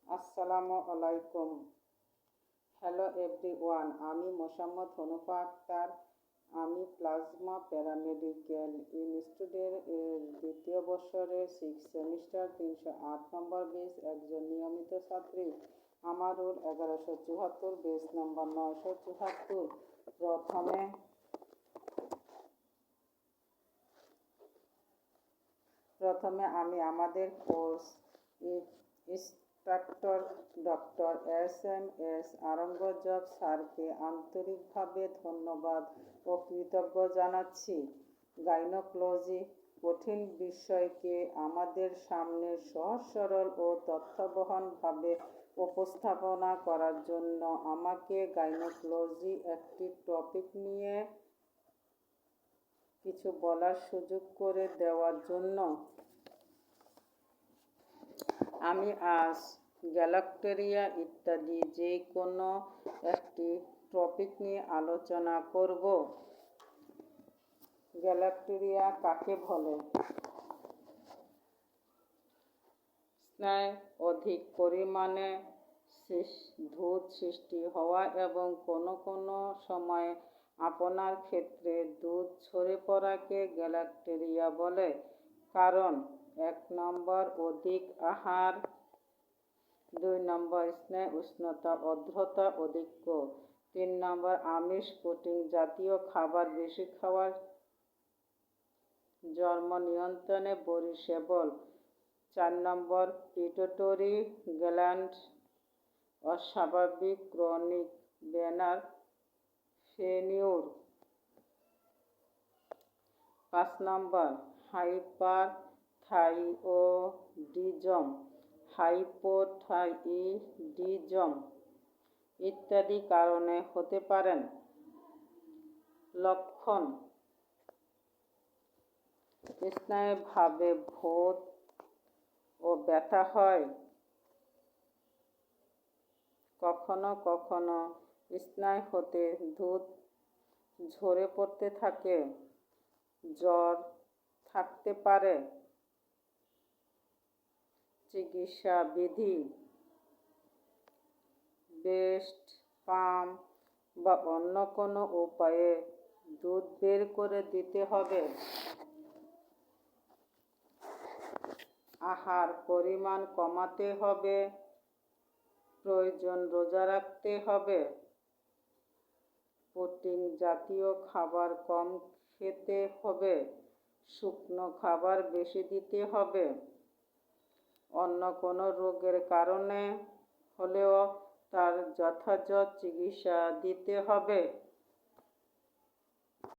আসসালামু আলাইকুম। Hello everyone, আমি মোসাম্মদ হনুফা আক্তার। আমি প্লাজমা প্যারামেডিক্যাল ইনস্টিটিউটের দ্বিতীয় বছরের 6 সেমিস্টার 308 নম্বর বেস একজন নিয়মিত ছাত্রী। আমার রোল 1174, বেস নম্বর 974। প্রথমে আমি আমাদের course instructor doctor S Aurangzeb স্যারকে আন্তরিকভাবে ধন্যবাদ ও কৃতজ্ঞ জানাচ্ছি। গাইনোকোলজি কঠিন বিষয়কে আমাদের সামনে সহজ সরল ও তথ্যবহনভাবে উপস্থাপনা করার জন্য আমাকে গাইনোকোলজি একটি টপিক নিয়ে কিছু বলার সুযোগ করে দেওয়ার জন্য। আমি আজ গ্যালাক্টেরিয়া ইত্যাদি যে কোনো একটি টপিক নিয়ে আলোচনা করব। গ্যালাক্টেরিয়া কাকে বলে? স্নায়ু অধিক পরিমাণে দুধ সৃষ্টি হওয়া এবং কোনো সময় আপনার ক্ষেত্রে দুধ ঝরে পড়াকে গ্যালাক্টেরিয়া বলে। কারণ 1 নম্বর অধিক আহার, 2 নম্বর স্নায়ু উষ্ণতা অর্ধতা অধিক্য, 3 নম্বর আমিষ প্রোটিন জাতীয় খাবার বেশি খাওয়ার, জন্ম নিয়ন্ত্রণে বড়ি সেবন, 4 নম্বর পিটুইটারি গ্ল্যান্ড অস্বাভাবিক ক্রনিক ভেনাস ফেলিউর, 5 নম্বর হাইপোথাইরয়েডিজম ইত্যাদি কারণে হতে পারেন। লক্ষণ: স্থায়ীভাবে ভোঁতা ও ব্যথা হয়, কখনো কখনো স্নায়ু হতে দুধ ঝরে পড়তে থাকে, জ্বর থাকতে পারে। চিকিৎসা বিধি: ব্রেস্ট পাম্প বা অন্য কোনো উপায়ে দুধ বের করে দিতে হবে। আহার পরিমাণ কমাতে হবে, প্রয়োজন রোজা রাখতে হবে, প্রোটিন জাতীয় খাবার কম খেতে হবে, শুকনো খাবার বেশি দিতে হবে। অন্য কোনো রোগের কারণে হলেও তার যথাযথ চিকিৎসা দিতে হবে।